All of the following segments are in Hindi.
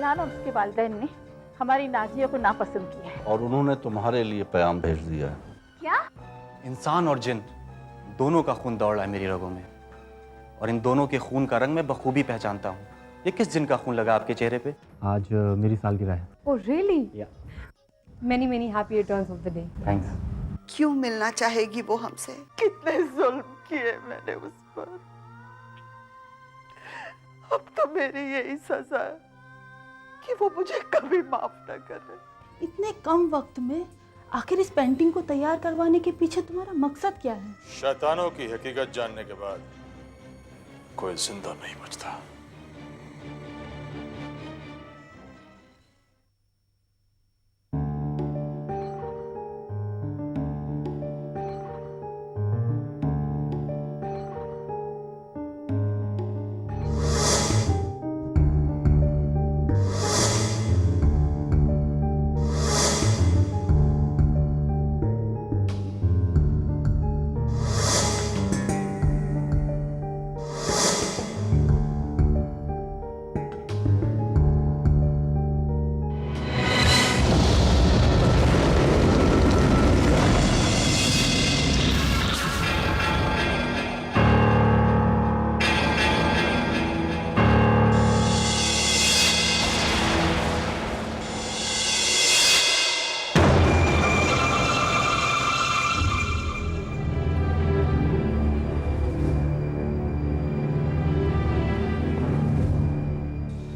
जान और उसके वालिदैन ने हमारी नाजिया को नापसंद किया है। और उन्होंने तुम्हारे लिए पैगाम भेज दिया है। क्या? इंसान और जिन दोनों का खून दौड़ रहा है मेरी रगों में, और इन दोनों के खून का रंग मैं बखूबी पहचानता हूँ। ये किस जिन का खून लगा आपके चेहरे पे? आज मेरी सालगिरह है। Oh really? या many many happy returns of the day. Thanks. क्यों मिलना चाहेगी वो हमसे? कितने जुल्म किए मैंने उस पर। अब तो मेरी यही सजा है कि वो मुझे कभी माफ न करे। इतने कम वक्त में आखिर इस पेंटिंग को तैयार करवाने के पीछे तुम्हारा मकसद क्या है? शैतानों की हकीकत जानने के बाद कोई जिंदा नहीं बचता।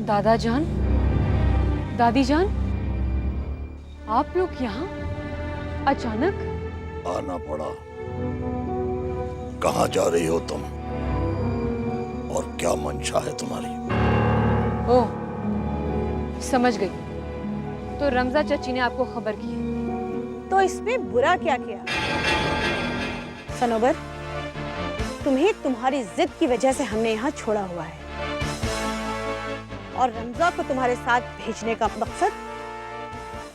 दादा जान, दादी जान, आप लोग यहाँ अचानक? आना पड़ा। कहाँ जा रही हो तुम और क्या मंशा है तुम्हारी? ओह, समझ गई। तो रमजा चाची ने आपको खबर की है? तो इसमें बुरा क्या किया? सनोबर, तुम्हें तुम्हारी जिद की वजह से हमने यहाँ छोड़ा हुआ है, और रमजा को तुम्हारे साथ भेजने का मकसद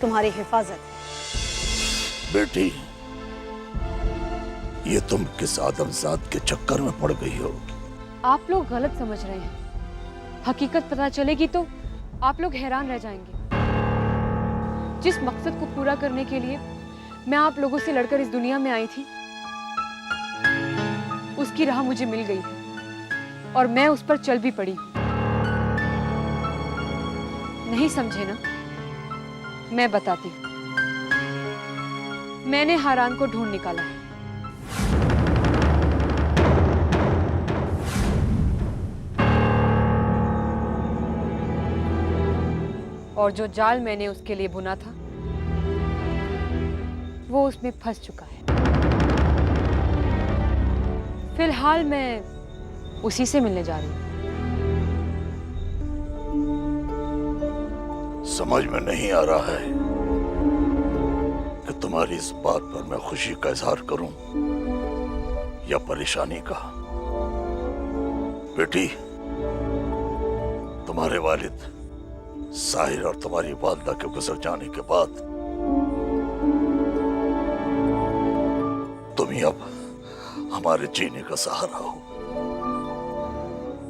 तुम्हारी हिफाजत है। बेटी, ये तुम किस आदमजात के चक्कर में पड़ गई हो? आप लोग गलत समझ रहे हैं। हकीकत पता चलेगी तो आप लोग हैरान रह जाएंगे। जिस मकसद को पूरा करने के लिए मैं आप लोगों से लड़कर इस दुनिया में आई थी, उसकी राह मुझे मिल गई है और मैं उस पर चल भी पड़ी हूँ। नहीं समझे ना? मैं बताती हूँ। मैंने हारान को ढूंढ निकाला है। और जो जाल मैंने उसके लिए बुना था वो उसमें फंस चुका है। फिलहाल मैं उसी से मिलने जा रही हूँ। समझ में नहीं आ रहा है कि तुम्हारी इस बात पर मैं खुशी का इजहार करूं या परेशानी का। बेटी, तुम्हारे वालिद साहिर और तुम्हारी वालिदा के गुजर जाने के बाद तुम ही अब हमारे जीने का सहारा हो।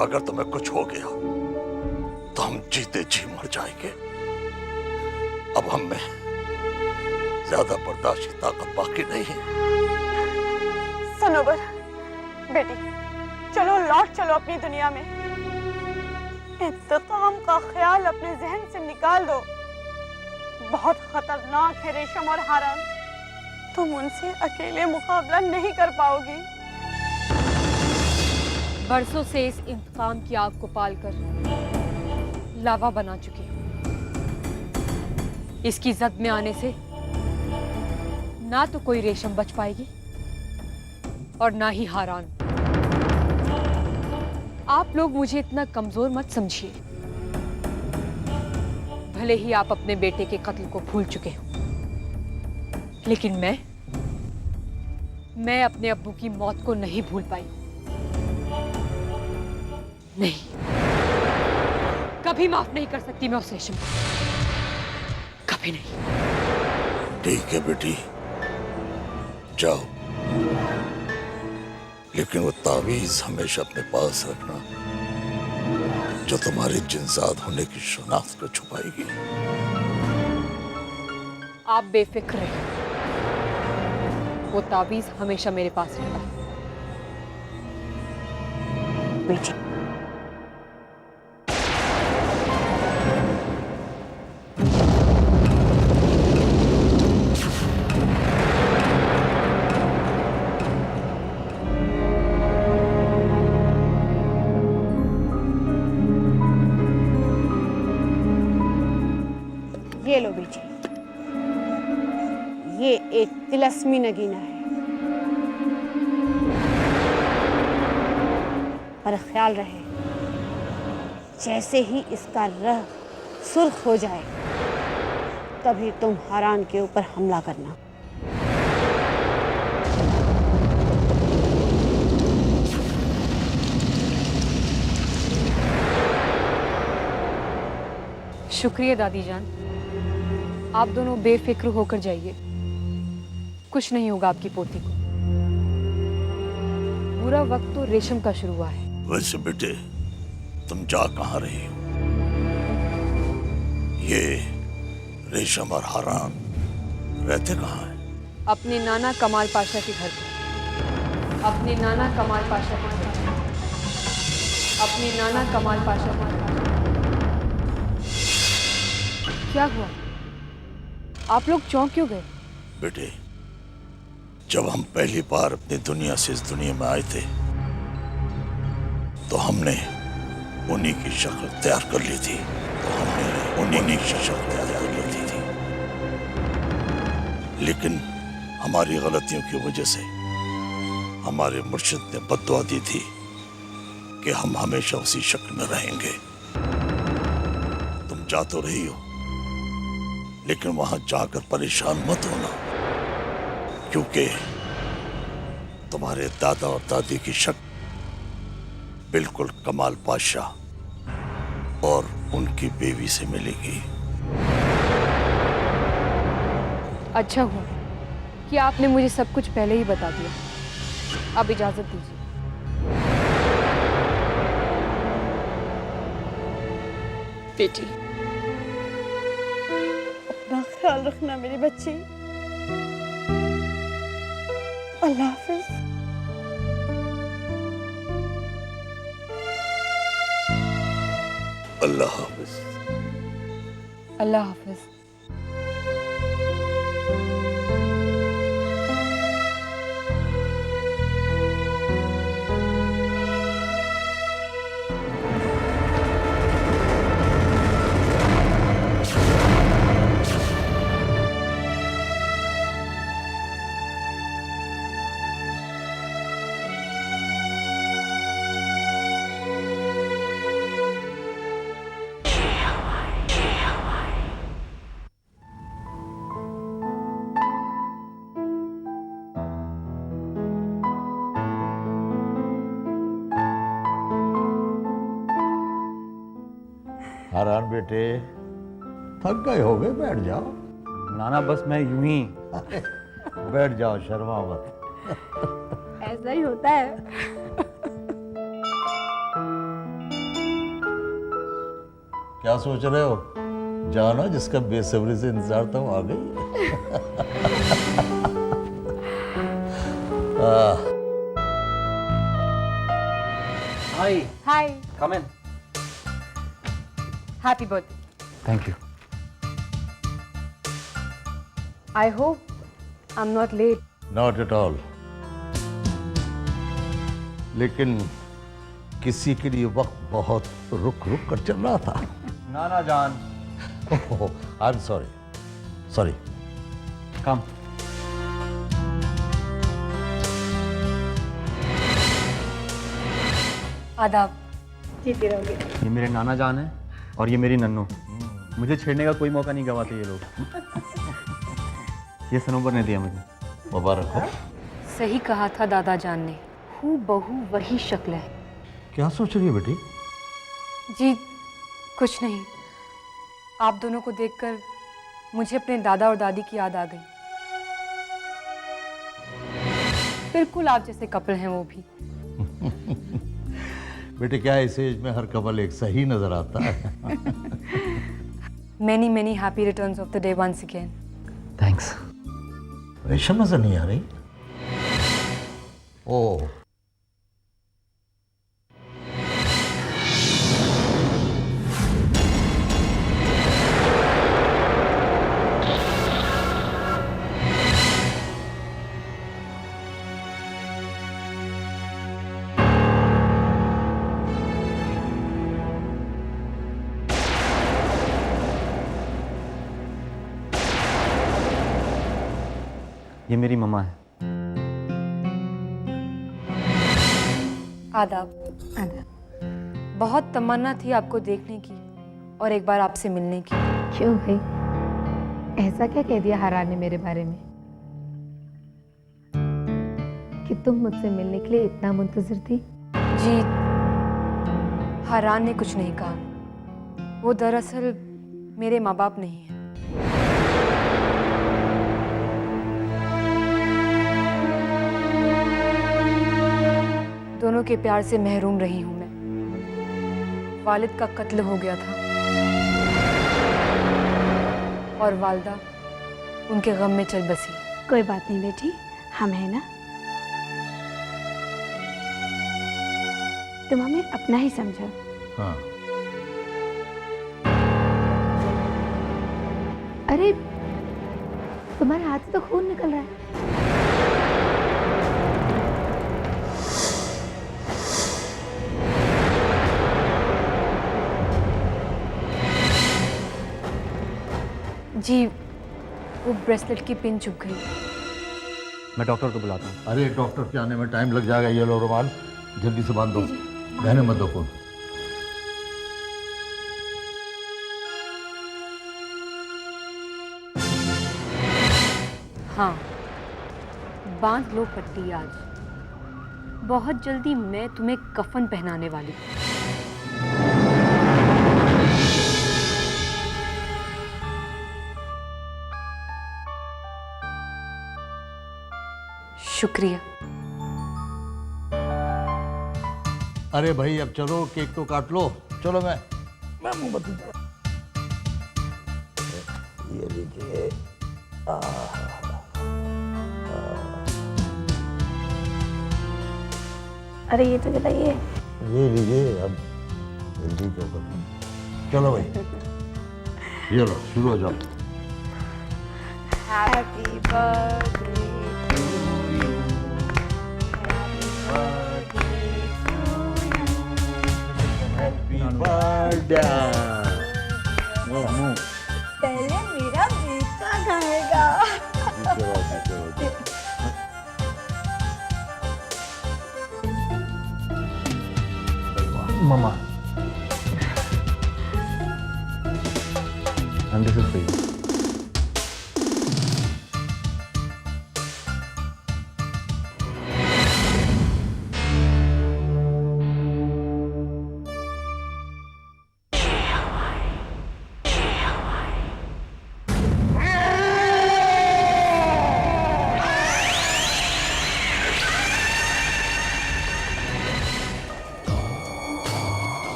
अगर तुम्हें कुछ हो गया तो हम जीते जी मर जाएंगे। अब हम में ज्यादा बर्दाश्त की ताकत बाकी नहीं है। सनोबर बेटी, चलो लौट चलो अपनी दुनिया में। इंतकाम का ख्याल अपने जहन से निकाल दो। बहुत खतरनाक है रेशम और हारान। तुम उनसे अकेले मुकाबला नहीं कर पाओगी। बरसों से इस इंतकाम की आग को पालकर लावा बना चुकी हूँ। इसकी जद में आने से ना तो कोई रेशम बच पाएगी और ना ही हारान। आप लोग मुझे इतना कमजोर मत समझिए। भले ही आप अपने बेटे के कत्ल को भूल चुके हो, लेकिन मैं अपने अब्बू की मौत को नहीं भूल पाई। नहीं, कभी माफ नहीं कर सकती मैं उस रेशम को। कभी नहीं। ठीक है बेटी, जाओ, लेकिन वो तावीज हमेशा अपने पास रखना। जो तुम्हारे जिनजाद होने की शनाख्त को छुपाएगी। आप बेफिक्र रहिए, वो ताबीज हमेशा मेरे पास रहता है। बेटी, ये लो बेटी, ये एक तिलस्मी नगीना है, पर ख्याल रहे जैसे ही इसका रंग सुर्ख हो जाए तभी तुम हारान के ऊपर हमला करना। शुक्रिया दादी जान, आप दोनों बेफिक्र होकर जाइए, कुछ नहीं होगा आपकी पोती को। बुरा वक्त तो रेशम का शुरू हुआ है। वैसे बेटे, तुम जा कहाँ रही हो? ये रेशम और हारान रहते कहाँ हैं? अपने नाना कमाल पाशा के घर पर। अपने नाना कमाल पाशा के घर पर। अपने नाना कमाल पाशा के घर पर। क्या हुआ? आप लोग चौंक क्यों गए? बेटे, जब हम पहली बार अपनी दुनिया से इस दुनिया में आए थे तो हमने उन्हीं की शक्ल तैयार कर ली थी। लेकिन हमारी गलतियों की वजह से हमारे मुर्शिद ने बद्दुआ दी थी कि हम हमेशा उसी शक्ल में रहेंगे। तुम जा तो रही हो, लेकिन वहां जाकर परेशान मत होना, क्योंकि तुम्हारे दादा और दादी की शक्ल बिल्कुल कमाल पाशा और उनकी बेबी से मिलेगी। अच्छा हुआ कि आपने मुझे सब कुछ पहले ही बता दिया। अब इजाजत दीजिए। बेटी, अपना ख्याल रखना मेरी बच्ची। अल्लाह हाफिज। अल्लाह हाफिज। अल्लाह हाफिज। हारान बेटे, थक गए होगे, बैठ जाओ। नाना बस मैं यूं ही। बैठ जाओ, शर्मा मत। ऐसा ही होता है। क्या सोच रहे हो? जाना जिसका बेसब्री से इंतजार था वो आ गई। Hi, hi, come in. Happy birthday. Thank you. I hope I am not late. Not at all. लेकिन किसी के लिए वक्त बहुत रुक रुक कर चल रहा था। नाना जान, आई एम सॉरी। सॉरी। कम। आदाब। जीती रहोगे। ये मेरे नाना जान है और ये मेरी नन्नू। मुझे छेड़ने का कोई मौका नहीं गवाते ये लोग। ये सनोबर ने दिया मुझे। मुबारक हो। सही कहा था दादा जान ने, हूबहू वही शक्ल है। क्या सोच रही है बेटी? जी कुछ नहीं, आप दोनों को देखकर मुझे अपने दादा और दादी की याद आ गई। बिल्कुल आप जैसे कपल हैं वो भी। बेटे क्या इस एज में हर कपल एक सही नजर आता है। Many, many happy returns of the day once again. Thanks. रेशम नजर नहीं आ रही। ओ ये मेरी मम्मा है। आदाब। आदाब। बहुत तमन्ना थी आपको देखने की और एक बार आपसे मिलने की। क्यों भाई, ऐसा क्या कह दिया हरान ने मेरे बारे में कि तुम मुझसे मिलने के लिए इतना मुंतजिर थी? जी, हरान ने कुछ नहीं कहा। वो दरअसल मेरे माँ बाप नहीं हैं। दोनों के प्यार से महरूम रही हूं मैं। वालिद का कत्ल हो गया था और वालदा उनके गम में चल बसी। कोई बात नहीं बेटी, हम हैं ना। तुम हमें अपना ही समझो। हाँ। अरे तुम्हारे हाथ से तो खून निकल रहा है। जी, वो ब्रेसलेट की पिन चुभ गई। मैं डॉक्टर को बुलाता हूँ। अरे डॉक्टर के आने में टाइम लग जाएगा। ये लो रुमाल, जल्दी से बांध दो। बहने मत दो खून। हाँ, बांध लो पट्टी आज। बहुत जल्दी मैं तुम्हें कफन पहनाने वाली हूँ। शुक्रिया। अरे भाई अब चलो, केक तो काट लो। चलो मैं मोमबत्ती जला। ये लीजिए। अरे ये तो जलाइए। ये लीजिए। अब जल्दी क्यों करना। चलो भाई, ये लो, शुरू हो जाओ। Happy birthday. पहले मेरा बेटा खाएगा। मम्मा, and this is for you.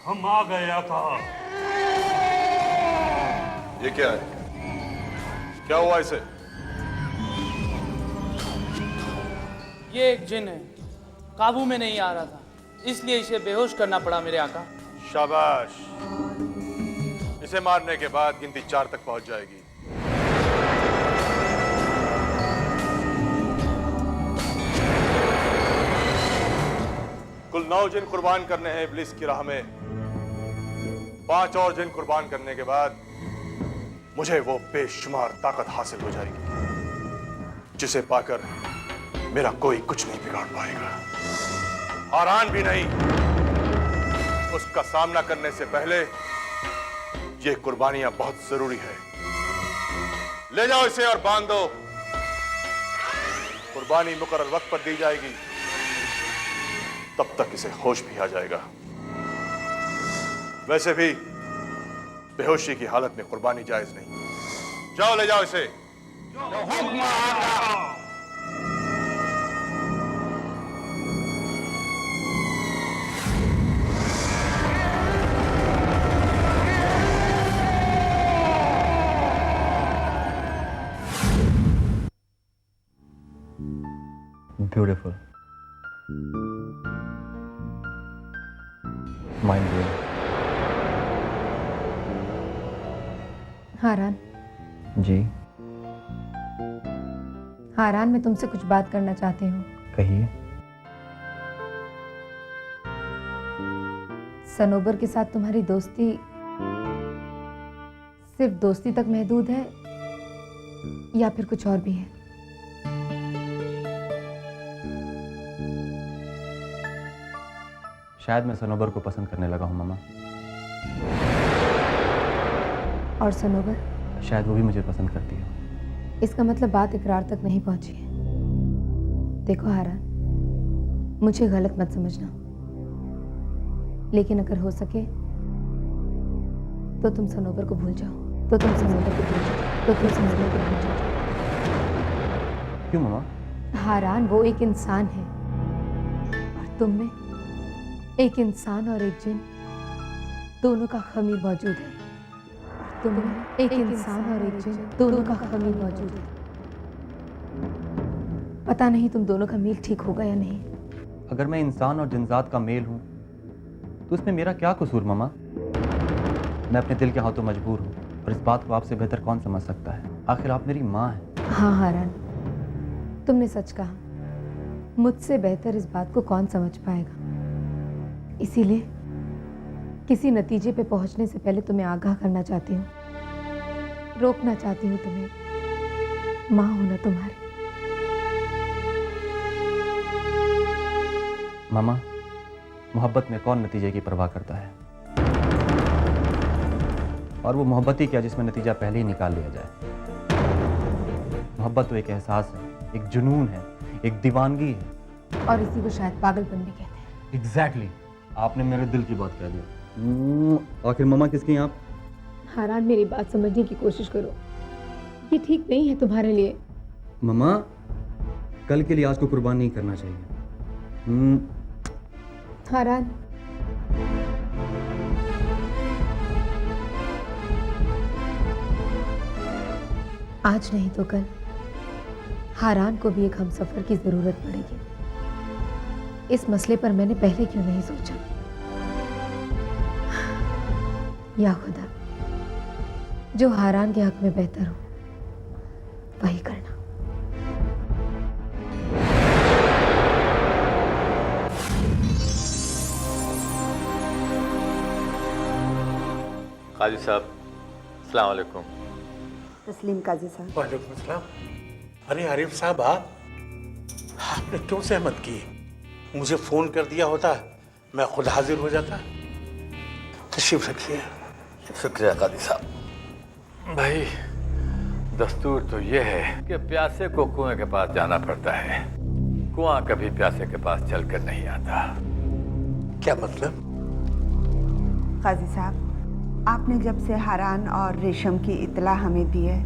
हम आ गए आका। ये क्या है? क्या हुआ इसे? ये एक जिन है, काबू में नहीं आ रहा था, इसलिए इसे बेहोश करना पड़ा मेरे आका। शाबाश। इसे मारने के बाद गिनती 4 तक पहुंच जाएगी। कुल 9 जिन कुर्बान करने हैं इब्लिस की राह में। 5 और जिन कुर्बान करने के बाद मुझे वो बेशुमार ताकत हासिल हो जाएगी जिसे पाकर मेरा कोई कुछ नहीं बिगाड़ पाएगा, हरान भी नहीं। उसका सामना करने से पहले ये कुर्बानियां बहुत जरूरी है। ले जाओ इसे और बांध दो। कुर्बानी मुकर्रर वक्त पर दी जाएगी, तब तक इसे होश भी आ जाएगा। वैसे भी बेहोशी की हालत में कुर्बानी जायज नहीं। जाओ ले जाओ इसे। Beautiful, mind blowing. Haran, ji Haran, मैं तुमसे कुछ बात करना चाहती हूँ। कहिए। सनोबर के साथ तुम्हारी दोस्ती सिर्फ दोस्ती तक महदूद है या फिर कुछ और भी है? शायद मैं सनोबर को पसंद करने लगा हूँ मामा। और सनोबर? शायद वो भी मुझे पसंद करती है। इसका मतलब बात इकरार तक नहीं पहुंची है। देखो हारान, मुझे गलत मत समझना, लेकिन अगर हो सके तो तुम सनोबर को भूल जाओ। क्यों मामा? हारान, वो एक इंसान है और तुम में एक इंसान और एक जिन दोनों का खमीर मौजूद है। तुम में एक इंसान और एक जिन दोनों का खमीर मौजूद है। पता नहीं तुम दोनों का मेल ठीक होगा या नहीं। अगर मैं इंसान और जिनजात का मेल हूँ तो इसमें मेरा क्या कसूर मामा? मैं अपने दिल के हाथों मजबूर हूँ और इस बात को आपसे बेहतर कौन समझ सकता है? आखिर आप मेरी माँ हैं। हाँ हारान, तुमने सच कहा। मुझसे बेहतर इस बात को कौन समझ पाएगा। इसीलिए किसी नतीजे पे पहुंचने से पहले तुम्हें आगाह करना चाहती हूँ, रोकना चाहती हूँ तुम्हें। माँ हूं ना तुम्हारी। मामा, मोहब्बत में कौन नतीजे की परवाह करता है? और वो मोहब्बत ही क्या जिसमें नतीजा पहले ही निकाल लिया जाए। मोहब्बत तो एक एहसास है, एक जुनून है, एक दीवानगी है। और इसी को शायद पागलपन भी कहते हैं। एग्जैक्टली, आपने मेरे दिल की बात कह दी। आखिर मामा किसकी हैं आप? हारान, मेरी बात समझने की कोशिश करो। ये ठीक नहीं है तुम्हारे लिए। मामा, कल के लिए आज को कुर्बान नहीं करना चाहिए। हारान, आज नहीं तो कल हारान को भी एक हमसफर की जरूरत पड़ेगी। इस मसले पर मैंने पहले क्यों नहीं सोचा? या खुदा, जो हारान के हक में बेहतर हो वही करना। काजी साहब, अस्सलाम वालेकुम। तस्लीम काजी साहब। वालेकुम अस्सलाम। अरे आरिफ साहब, आपने क्यों सहमत की? मुझे फोन कर दिया होता, मैं खुद हाजिर हो जाता। तशरीफ रखिए। शुक्रिया काजी साहब। भाई, दस्तूर तो ये है कि प्यासे को कुएं के पास जाना पड़ता है, कुआं कभी प्यासे के पास चलकर नहीं आता। क्या मतलब? काजी साहब, आपने जब से हारान और रेशम की इतला हमें दी है,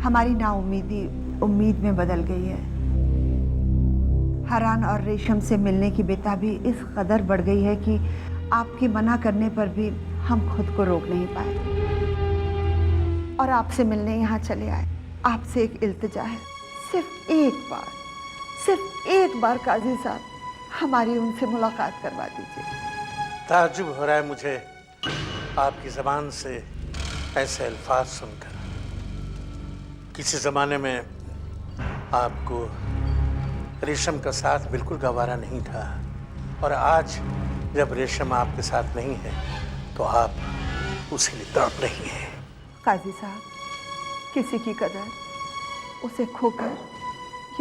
हमारी नाउम्मीदी उम्मीद में बदल गई है। हारान और रेशम से मिलने की बेताबी इस कदर बढ़ गई है कि आपके मना करने पर भी हम खुद को रोक नहीं पाए और आपसे मिलने यहाँ चले आए। आपसे एक इल्तिजा है, सिर्फ एक बार काजी साहब, हमारी उनसे मुलाकात करवा दीजिए। ताज्जुब हो रहा है मुझे आपकी ज़बान से ऐसे अल्फाज सुनकर। किसी ज़माने में आपको रेशम का साथ बिल्कुल गवारा नहीं था, और आज जब रेशम आपके साथ नहीं है तो आप उसी लिए तड़प रही हैं। काजी साहब, किसी की कदर उसे खोकर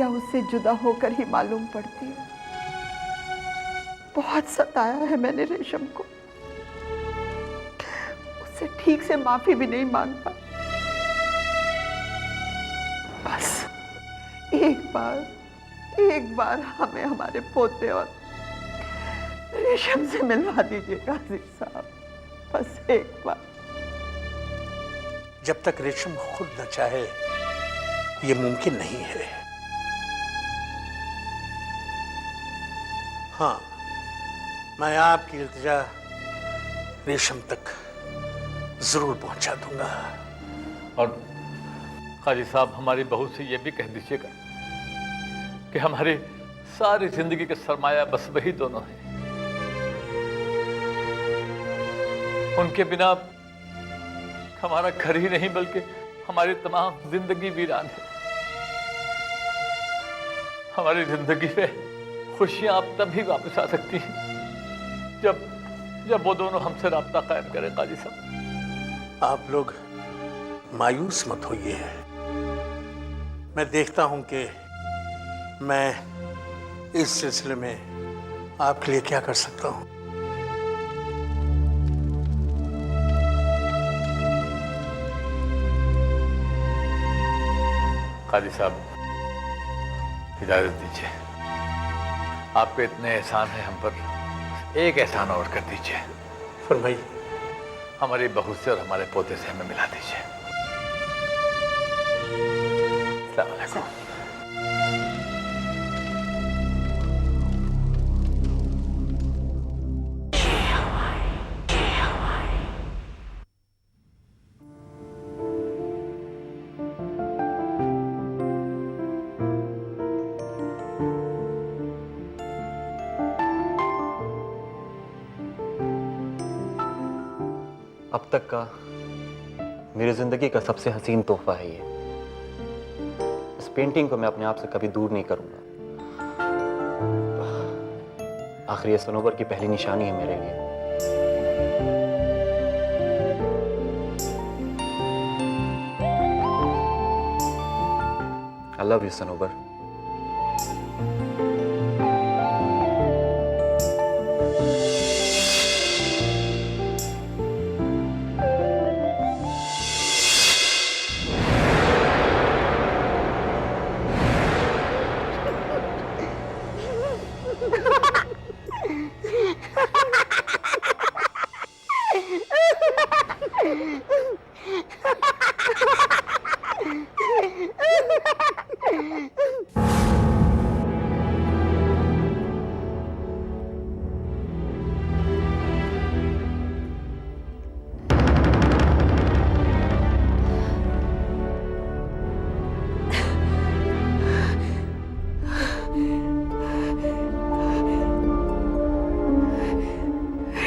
या उससे जुदा होकर ही मालूम पड़ती है। बहुत सताया है मैंने रेशम को, उससे ठीक से माफी भी नहीं मांग पाई। बस एक बार हमें हमारे पोते और रेशम से मिलवा दीजिए काजी साहब, बस एक बार। जब तक रेशम खुद न चाहे ये मुमकिन नहीं है। हाँ, मैं आपकी इल्तिजा रेशम तक जरूर पहुंचा दूंगा। और काजी साहब, हमारी बहू से ये भी कह दीजिएगा कि हमारी सारी जिंदगी के सरमाया बस वही दोनों हैं। उनके बिना हमारा घर ही नहीं बल्कि हमारी तमाम जिंदगी वीरान है। हमारी जिंदगी में खुशियां अब तभी वापस आ सकती हैं जब वो दोनों हमसे राब्ता कायम करें। काजी साहब, आप लोग मायूस मत होइए। मैं देखता हूं कि मैं इस सिलसिले में आपके लिए क्या कर सकता हूं। काजी साहब, इजाजत दीजिए। आपके इतने एहसान हैं हम पर, एक एहसान और कर दीजिए। फरमाइए। हमारी बहू से और हमारे पोते से हमें मिला दीजिए। अस्सलाम वालेकुम। अब तक का मेरी ज़िंदगी का सबसे हसीन तोहफा है ये। इस पेंटिंग को मैं अपने आप से कभी दूर नहीं करूंगा। आखिर ये सनोवर की पहली निशानी है मेरे लिए। आई लव यू सनोवर।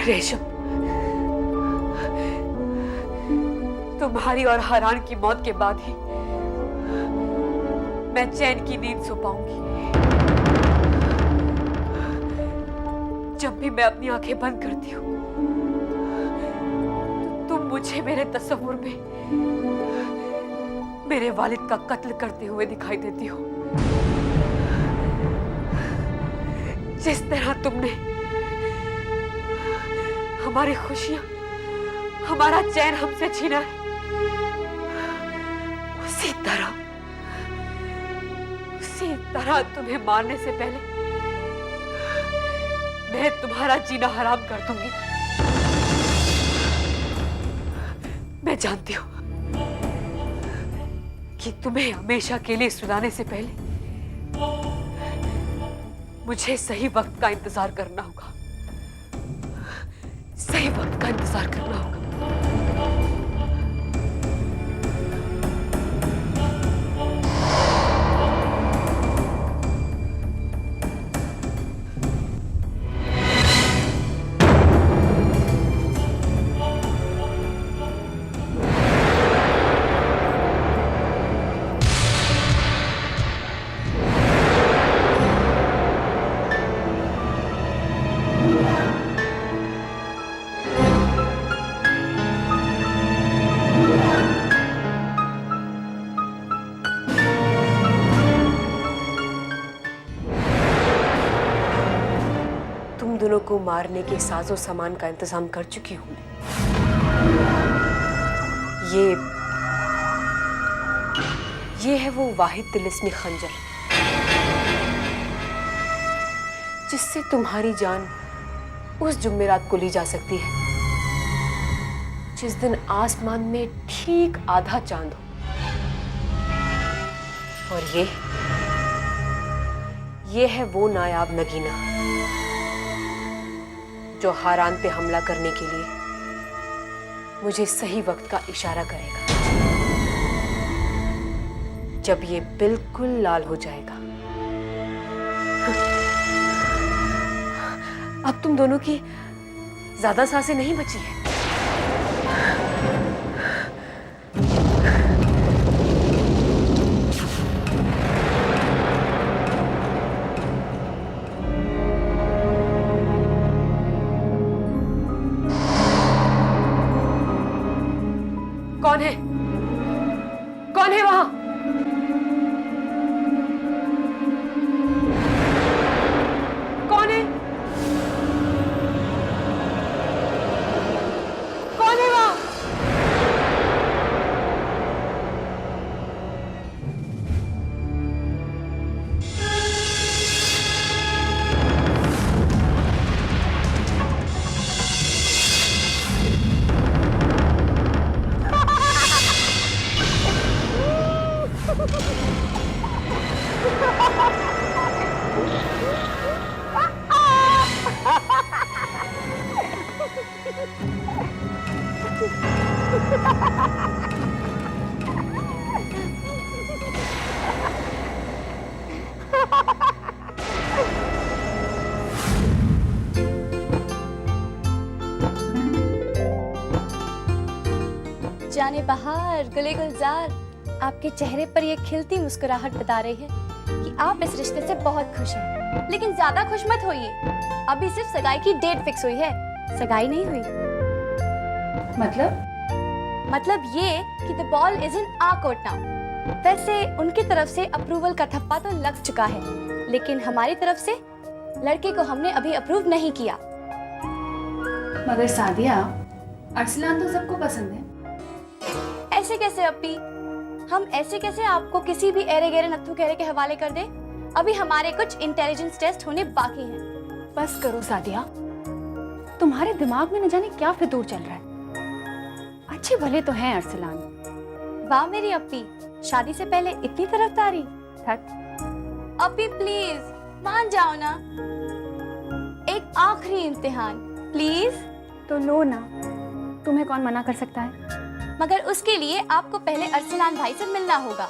रेशम, तुम्हारी और हरान की मौत के बाद ही मैं चैन की नींद सो पाऊंगी। जब भी मैं अपनी आंखें बंद करती हूँ तो तुम मुझे मेरे तस्वुर में मेरे वालिद का कत्ल करते हुए दिखाई देती हो। जिस तरह तुमने हमारी खुशियां, हमारा चैन हमसे छीना है, उसी तरह तुम्हें मारने से पहले मैं तुम्हारा जीना हराम कर दूंगी। मैं जानती हूं कि तुम्हें हमेशा के लिए सुलाने से पहले मुझे सही वक्त का इंतजार करना होगा। सही वक्त का इंतजार करना होगा। दोनों को मारने के साजो सामान का इंतजाम कर चुकी हूं मैं। ये है वो वाहिद तिलिस्मी खंजर जिससे तुम्हारी जान उस जुम्मेरात को ली जा सकती है जिस दिन आसमान में ठीक आधा चांद हो। और ये है वो नायाब नगीना जो हारान पे हमला करने के लिए मुझे सही वक्त का इशारा करेगा। जब ये बिल्कुल लाल हो जाएगा अब तुम दोनों की ज्यादा सांसें नहीं बची हैं। कौन है? कौन है वहां? कौन है? कौन है वहां? जाने बहार गुले गुलजार, आपके चेहरे पर ये खिलती मुस्कुराहट बता रही है कि आप इस रिश्ते से बहुत खुश हैं। लेकिन ज्यादा खुश मत होइए, अभी सिर्फ सगाई की डेट फिक्स हुई है, सगाई नहीं हुई। मतलब ये कि the ball is in our court now. वैसे उनकी तरफ से अप्रूवल का थप्पा तो लग चुका है, लेकिन हमारी तरफ से लड़के को हमने अभी अप्रूव नहीं किया। मगर सादिया, अरसलान तो सबको पसंद है। ऐसे कैसे अपी? हम ऐसे कैसे आपको किसी भी एरे गेरे नत्थु कहरे के हवाले कर दे? अभी हमारे कुछ इंटेलिजेंस टेस्ट होने बाकी हैं। बस करो सादिया, तुम्हारे दिमाग में न जाने क्या फितूर चल रहा है। अच्छे भले तो हैं अरसलान। वाह मेरी अपी, शादी से पहले इतनी तरफदारी। अपी प्लीज मान जाओ ना, एक आखिरी इम्तिहान प्लीज। तो लो ना, तुम्हें कौन मना कर सकता है? मगर उसके लिए आपको पहले अरसलान भाई से मिलना होगा।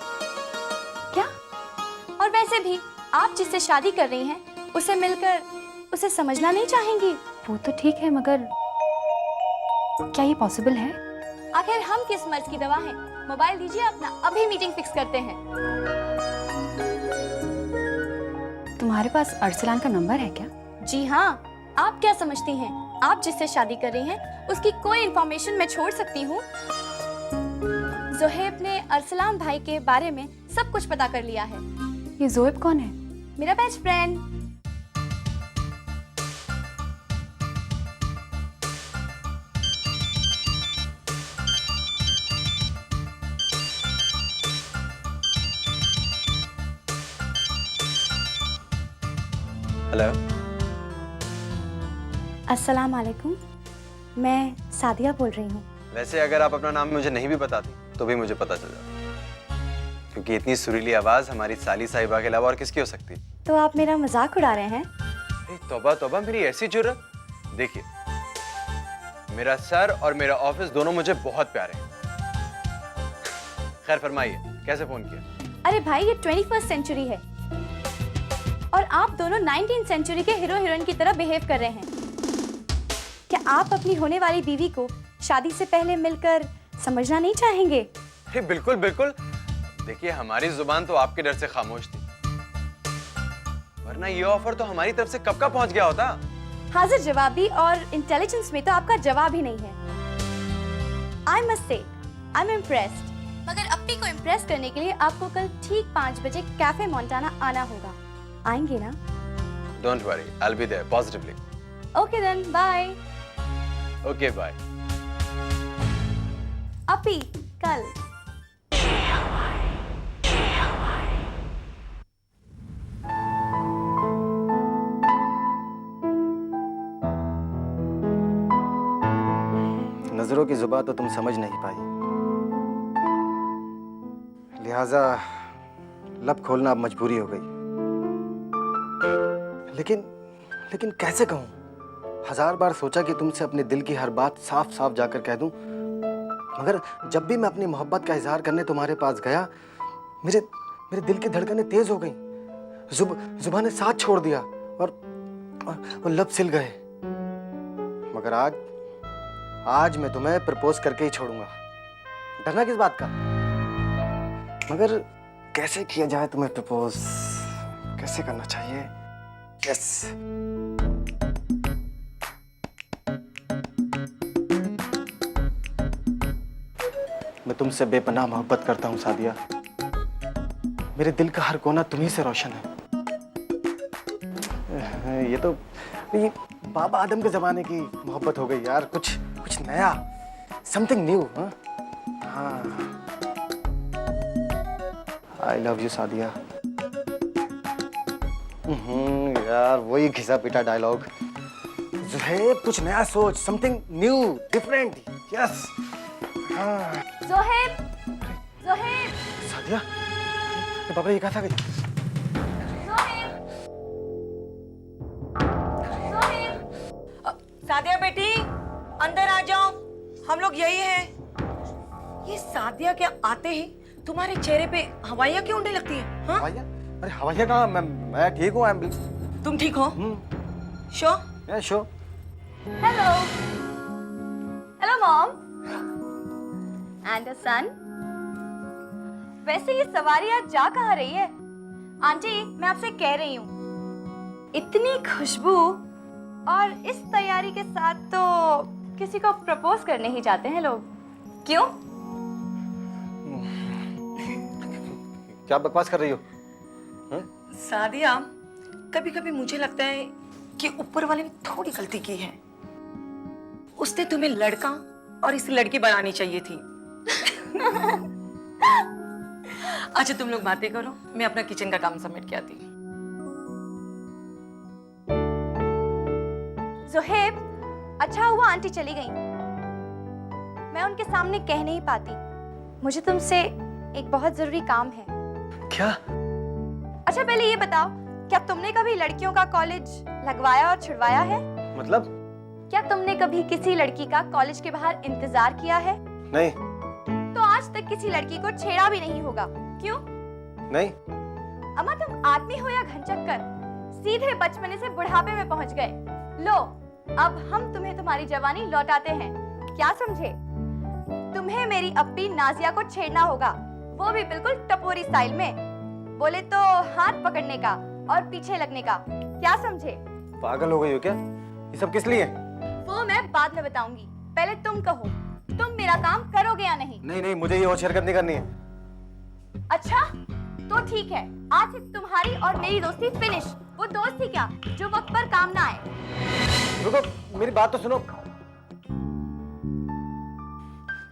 क्या? और वैसे भी आप जिससे शादी कर रही हैं, उसे मिलकर उसे समझना नहीं चाहेंगी? वो तो ठीक है, मगर क्या ये पॉसिबल है? आखिर हम किस मर्ज की दवा हैं? मोबाइल दीजिए अपना, अभी मीटिंग फिक्स करते हैं। तुम्हारे पास अरसलान का नंबर है क्या? जी हाँ, आप क्या समझती हैं, आप जिससे शादी कर रही हैं उसकी कोई इंफॉर्मेशन मैं छोड़ सकती हूँ? ज़ोहेब ने अरसलान भाई के बारे में सब कुछ पता कर लिया है। ये ज़ोहेब कौन है? मेरा बेस्ट फ्रेंड। हेलो, अस्सलाम वालेकुम, मैं सादिया बोल रही हूँ। वैसे अगर आप अपना नाम मुझे नहीं भी बताती तो भी मुझे पता चल जाता, क्योंकि इतनी सुरीली आवाज हमारी साली साहिबा के अलावा और किसकी हो सकती है? तो आप मेरा मजाक उड़ा रहे हैं? तौबा तौबा, मेरी ऐसी जुर्रत। देखिए, मेरा सर और मेरा ऑफिस दोनों मुझे बहुत प्यारे हैं। खैर फरमाइए, कैसे फोन किया? अरे भाई, ये 21st सेंचुरी है और आप दोनों 19th सेंचुरी के हीरो हीरोइन की तरह बिहेव कर रहे हैं। क्या आप अपनी होने वाली बीवी को शादी से पहले मिलकर समझना नहीं चाहेंगे? बिल्कुल बिल्कुल। देखिए, हमारी जुबान तो आपके डर से खामोश थी, वरना ये ऑफर तो हमारी तरफ से कब का पहुंच गया होता। हाजिर जवाबी और इंटेलिजेंस में तो आपका जवाब ही नहीं है। I must say, I am impressed. मगर अपनी को इम्प्रेस करने के लिए आपको कल ठीक 5 बजे कैफे मोंटाना आना होगा। आएंगे ना? Don't worry, I will be there positively. Okay then, bye. Okay bye. अपी, कल। नजरों की जुबान तो तुम समझ नहीं पाई, लिहाजा लब खोलना अब मजबूरी हो गई। लेकिन कैसे कहूं? 1000 बार सोचा कि तुमसे अपने दिल की हर बात साफ साफ जाकर कह दूं, मगर जब भी मैं अपनी मोहब्बत का इजहार करने तुम्हारे पास गया, मेरे दिल की धड़कनें तेज हो गई, जुबान ने साथ छोड़ दिया और लब सिल गए। मगर आज मैं तुम्हें प्रपोज करके ही छोड़ूंगा। डरना किस बात का? मगर कैसे किया जाए तुम्हें प्रपोज? कैसे करना चाहिए? यस। मैं तुमसे बेपनाह मोहब्बत करता हूँ सादिया। मेरे दिल का हर कोना तुम्ही से रोशन है। ये बाबा आदम के जमाने की मोहब्बत हो गई यार। कुछ नया, समथिंग न्यू। हाँ, आई लव यू सादिया। यार वही घिसा पिटा डायलॉग। ज़ुहैब कुछ नया सोच, समथिंग न्यू, डिफरेंट। यस। हाँ। ज़ुहैब, ज़ुहैब। सादिया, बाबा ये कहा था कि सादिया बेटी, अंदर आ जाओ, हम लोग यही हैं। ये सादिया के आते ही तुम्हारे चेहरे पे हवाइयाँ क्यों उड़ने लगती हैं? हाँ? हवाइयाँ? अरे हवाइयाँ कहाँ? मैं ठीक हूँ। तुम ठीक हो? Show? Show. Hello, hello mom and son. वैसे ये सवारी आज जा कहाँ रही है? आंटी, मैं आपसे कह रही हूँ, इतनी खुशबू और इस तैयारी के साथ तो किसी को प्रपोज करने ही जाते हैं लोग। क्यों? क्या बकवास कर रही हो? सादिया, कभी कभी मुझे लगता है कि ऊपर वाले ने थोड़ी गलती की है। उसने तुम्हें लड़का और इस लड़की बनानी चाहिए थी। अच्छा तुम लोग बातें करो, मैं अपना किचन का काम समेट के आती हूँ। ज़ुहैब, अच्छा हुआ आंटी चली गई। मैं उनके सामने कह नहीं पाती। मुझे तुमसे एक बहुत जरूरी काम है। क्या? अच्छा पहले ये बताओ, क्या तुमने कभी लड़कियों का कॉलेज लगवाया और छुड़वाया है? मतलब? क्या तुमने कभी किसी लड़की का कॉलेज के बाहर इंतजार किया है? नहीं। तो आज तक किसी लड़की को छेड़ा भी नहीं होगा, क्यों? नहीं। अम्मा, तुम आदमी हो या घनचक्कर, सीधे बचपने से बुढ़ापे में पहुंच गए। लो, अब हम तुम्हें तुम्हारी जवानी लौटाते हैं, क्या समझे? तुम्हें मेरी अप्पी नाजिया को छेड़ना होगा, वो भी बिल्कुल टपोरी स्टाइल में। बोले तो हाथ पकड़ने का और पीछे लगने का, क्या समझे? पागल हो गई हो क्या? ये सब किस लिए? वो मैं बाद में बताऊंगी, पहले तुम कहो, तुम मेरा काम करोगे या नहीं? नहीं, मुझे ये होश हरकत नहीं करनी है। अच्छा तो ठीक है, आज से तुम्हारी और मेरी दोस्ती फिनिश। वो दोस्ती क्या जो वक्त पर काम ना आए। रुको, मेरी बात तो सुनो।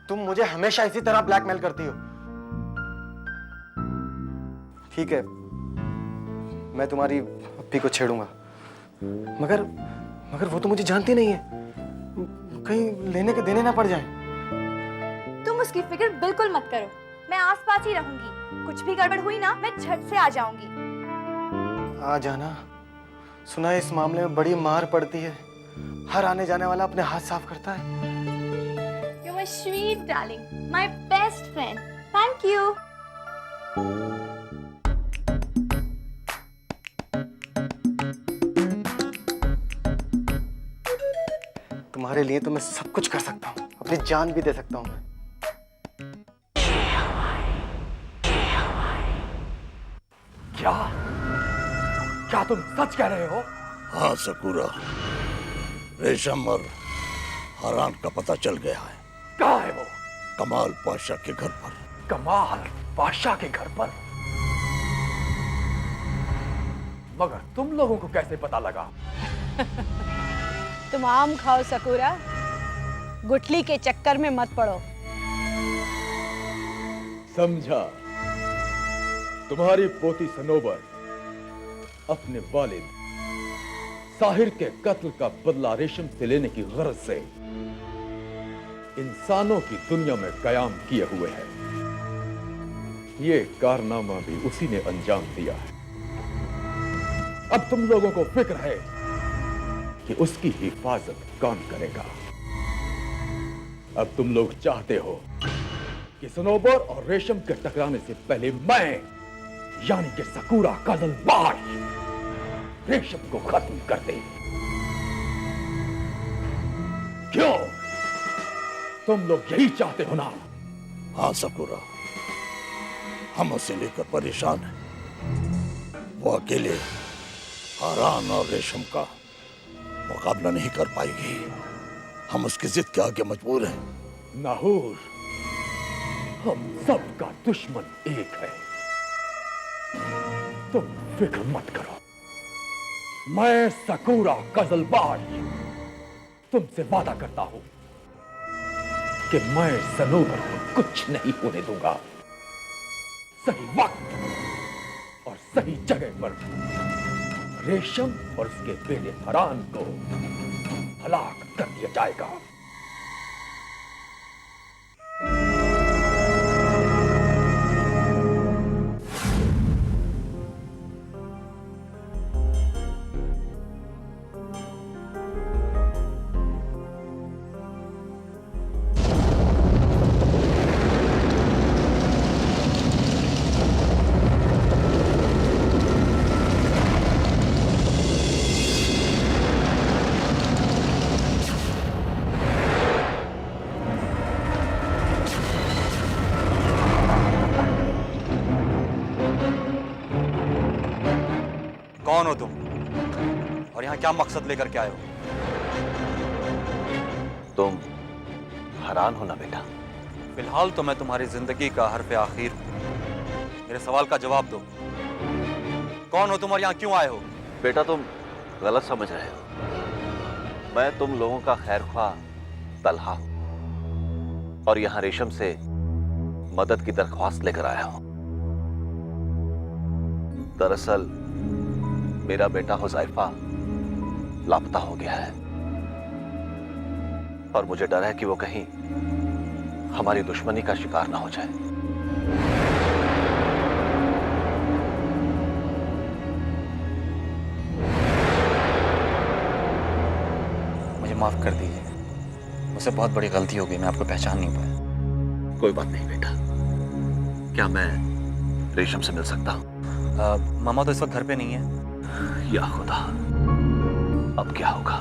तुम मुझे हमेशा इसी तरह ब्लैकमेल करती हो। ठीक है, मैं तुम्हारी अप्पी को छेड़ूंगा, मगर वो तो मुझे जानती नहीं है। कहीं लेने के देने ना पड़ जाए। तुम उसकी फिक्र बिल्कुल मत करो, मैं आसपास ही रहूंगी। कुछ भी गड़बड़ हुई ना, मैं झट से आ जाऊंगी। आ जाना। सुना है इस मामले में बड़ी मार पड़ती है, हर आने जाने वाला अपने हाथ साफ करता है। You're my sweet darling, my best friend. Thank you. तुम्हारे लिए तो मैं सब कुछ कर सकता हूँ, अपनी जान भी दे सकता हूँ। क्या तुम सच कह रहे हो? हाँ सकूरा, रेशम और हारान का पता चल गया है। कहाँ है वो? कमाल पाशा के घर पर। कमाल पाशा के घर पर? मगर तुम लोगों को कैसे पता लगा? तुम आम खाओ सकूरा, गुठली के चक्कर में मत पड़ो। समझा। तुम्हारी पोती सनोबर अपने वालिद साहिर के कत्ल का बदला रेशम से लेने की गरज से इंसानों की दुनिया में कयाम किए हुए है। ये कारनामा भी उसी ने अंजाम दिया है। अब तुम लोगों को फिक्र है कि उसकी हिफाजत कौन करेगा। अब तुम लोग चाहते हो कि सनोबर और रेशम के टकराने से पहले मैं यानी कि सकूरा काजलबाज रेशम को खत्म कर दे। क्यों? तुम लोग यही चाहते हो ना? हाँ सकुरा, हम उसे लेकर परेशान हैं। वो अकेले हारान और रेशम का मुकाबला नहीं कर पाएगी। हम उसकी जिद के आगे मजबूर हैं। नाहूर, हम सबका दुश्मन एक है। तुम फिक्र मत करो। मैं सकूरा कजलबाज तुमसे वादा करता हूं कि मैं सनोवर को कुछ नहीं होने दूंगा। सही वक्त और सही जगह पर रेशम और उसके बेटे फरहान को हलाक कर दिया जाएगा। कौन हो तुम और यहाँ क्या मकसद लेकर के आए हो? तुम हैरान हो ना बेटा? फिलहाल तो मैं तुम्हारी जिंदगी का हर्फ आखिर हूं। मेरे सवाल का जवाब दो। कौन हो तुम और यहाँ क्यों आए हो? बेटा तुम गलत समझ रहे हो। मैं तुम लोगों का खैरख्वाह तलहा हूं और यहाँ रेशम से मदद की दरख्वास्त लेकर आया हूं। दरअसल मेरा बेटा हुज़ैफा लापता हो गया है और मुझे डर है कि वो कहीं हमारी दुश्मनी का शिकार ना हो जाए। मुझे माफ कर दीजिए, मुझसे बहुत बड़ी गलती हो गई, मैं आपको पहचान नहीं पाया। कोई बात नहीं बेटा। क्या मैं रेशम से मिल सकता हूं? मामा तो इस वक्त घर पे नहीं है। या खुदा, अब क्या होगा?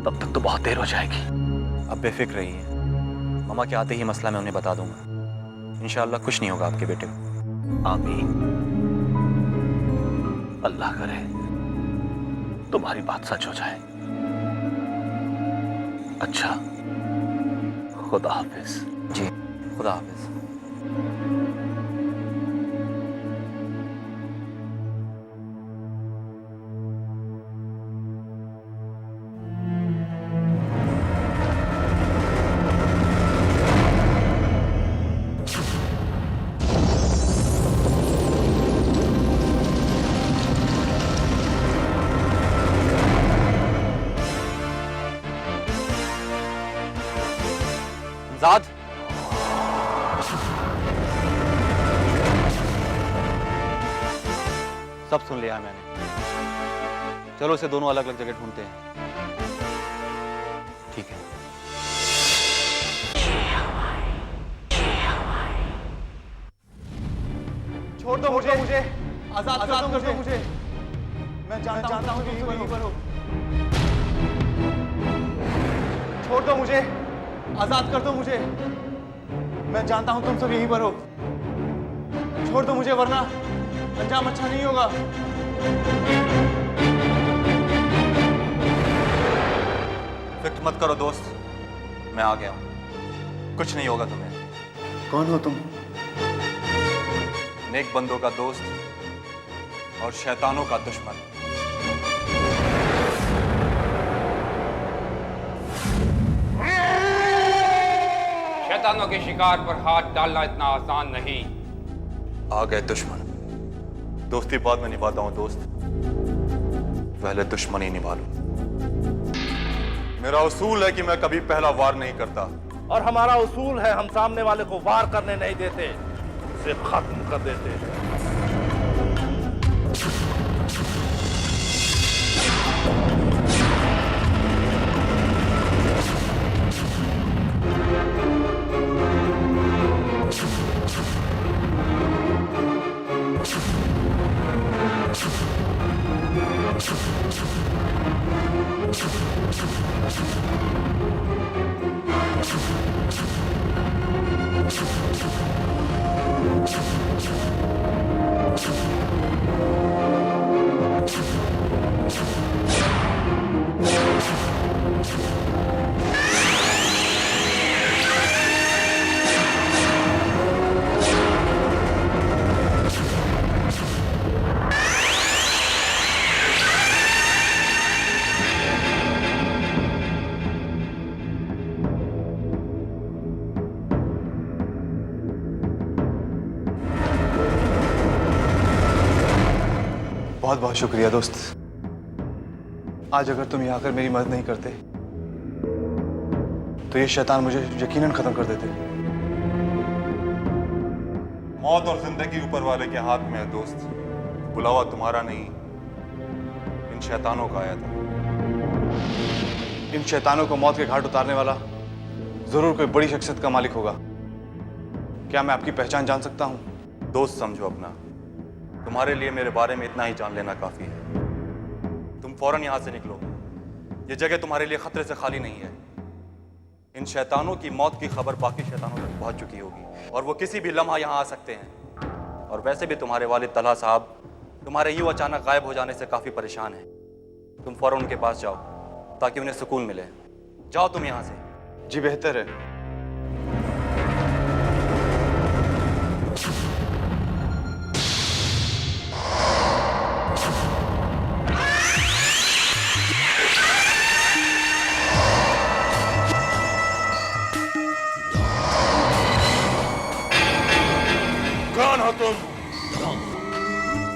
तब तक तो बहुत देर हो जाएगी। अब बेफिक्र रहिए, मामा के आते ही मसला मैं उन्हें बता दूंगा। इंशाअल्लाह कुछ नहीं होगा आपके बेटे को। आमीन। अल्लाह करे तुम्हारी बात सच हो जाए। अच्छा, खुदा हाफिज। जी, खुदा हाफिज। ज़ाद, सब सुन लिया मैंने। चलो इसे दोनों अलग अलग जगह ढूंढते हैं। ठीक है। छोड़ दो मुझे, आजाद कर दो मुझे। मैं जानता हूँ कि यहीं पर हो। छोड़ दो मुझे, आजाद कर दो मुझे। मैं जानता हूं तुम सब यहीं पर हो। छोड़ दो मुझे वरना अंजाम अच्छा नहीं होगा। फिक्र मत करो दोस्त, मैं आ गया हूं। कुछ नहीं होगा तुम्हें। कौन हो तुम? नेक बंदों का दोस्त और शैतानों का दुश्मन। शैतानों के शिकार पर हाथ डालना इतना आसान नहीं। आ गए दुश्मन। दोस्ती बाद में निभाता हूं दोस्त, पहले दुश्मनी निभा लो। मेरा उसूल है कि मैं कभी पहला वार नहीं करता। और हमारा उसूल है हम सामने वाले को वार करने नहीं देते, उसे खत्म कर देते हैं। बहुत बहुत शुक्रिया दोस्त। आज अगर तुम यहाँ आकर मेरी मदद नहीं करते तो ये शैतान मुझे यकीनन खत्म कर देते। मौत और जिंदगी ऊपर वाले के हाथ में है दोस्त। बुलावा तुम्हारा नहीं, इन शैतानों का आया था। इन शैतानों को मौत के घाट उतारने वाला जरूर कोई बड़ी शख्सियत का मालिक होगा। क्या मैं आपकी पहचान जान सकता हूँ? दोस्त समझो अपना, तुम्हारे लिए मेरे बारे में इतना ही जान लेना काफी है। तुम फौरन यहां से निकलो, ये जगह तुम्हारे लिए खतरे से खाली नहीं है। इन शैतानों की मौत की खबर बाकी शैतानों तक पहुंच चुकी होगी और वो किसी भी लम्हा यहां आ सकते हैं। और वैसे भी तुम्हारे वालिद तलहा साहब तुम्हारे यूं अचानक गायब हो जाने से काफी परेशान हैं। तुम फौरन उनके पास जाओ ताकि उन्हें सुकून मिले। जाओ तुम यहां से। जी बेहतर है। कौन हो तुम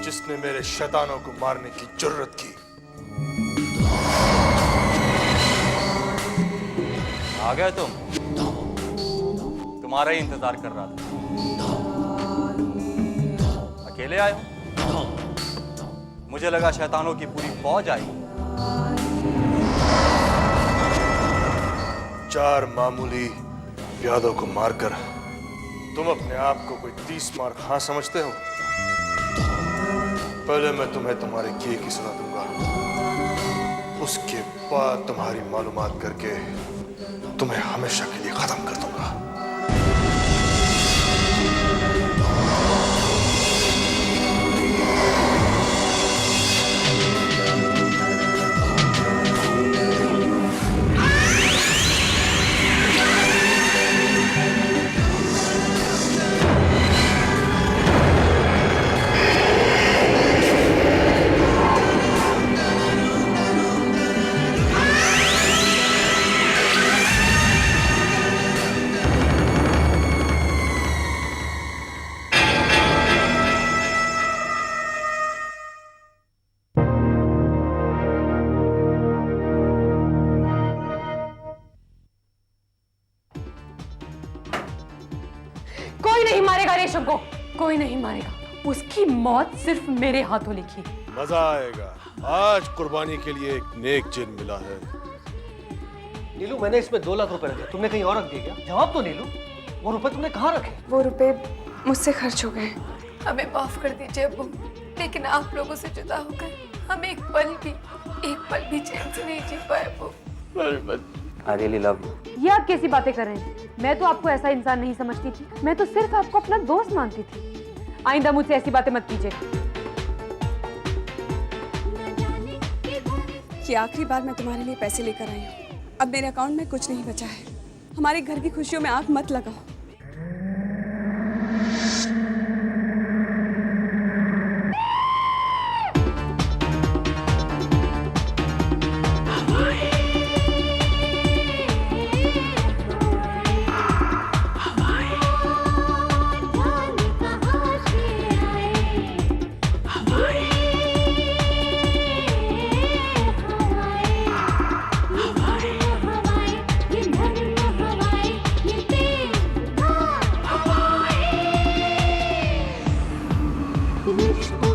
जिसने मेरे शैतानों को मारने की जुर्रत की? आ गए तुम? तुम्हारा ही इंतजार कर रहा था। अकेले आए हो? मुझे लगा शैतानों की पूरी फौज आई। 4 मामूली प्यादों को मारकर तुम अपने आप को कोई 30 मार खां समझते हो? पहले मैं तुम्हें तुम्हारे किए की सजा दूंगा, उसके बाद तुम्हारी मालूमात करके तुम्हें हमेशा के लिए खत्म कर दूंगा। कोई नहीं मारेगा रेशम को, कोई नहीं मारेगा। उसकी मौत सिर्फ मेरे हाथों लिखी है। मजा आएगा। आज कुर्बानी के लिए एक नेक जिन मिला है। नीलू, मैंने इसमें 2 लाख रुपए रखे, तुमने कहीं और रख दिए क्या? जवाब तो नीलू, वो रुपए तुमने कहाँ रखे? वो रुपए मुझसे खर्च हो गए। हमें माफ कर दीजिए अब्बू, लेकिन आप लोगों से जुदा होकर हम एक पल भी चैन से नहीं जी पाए अब्बू। I really love you. ये आप कैसी बातें कर रहे हैं? मैं तो आपको ऐसा इंसान नहीं समझती थी। मैं तो सिर्फ आपको अपना दोस्त मानती थी। आइंदा मुझसे ऐसी बातें मत कीजिए। ये आखिरी बार मैं तुम्हारे लिए पैसे लेकर आई हूँ। अब मेरे अकाउंट में कुछ नहीं बचा है। हमारे घर की खुशियों में आग मत लगाओ। रिश्तों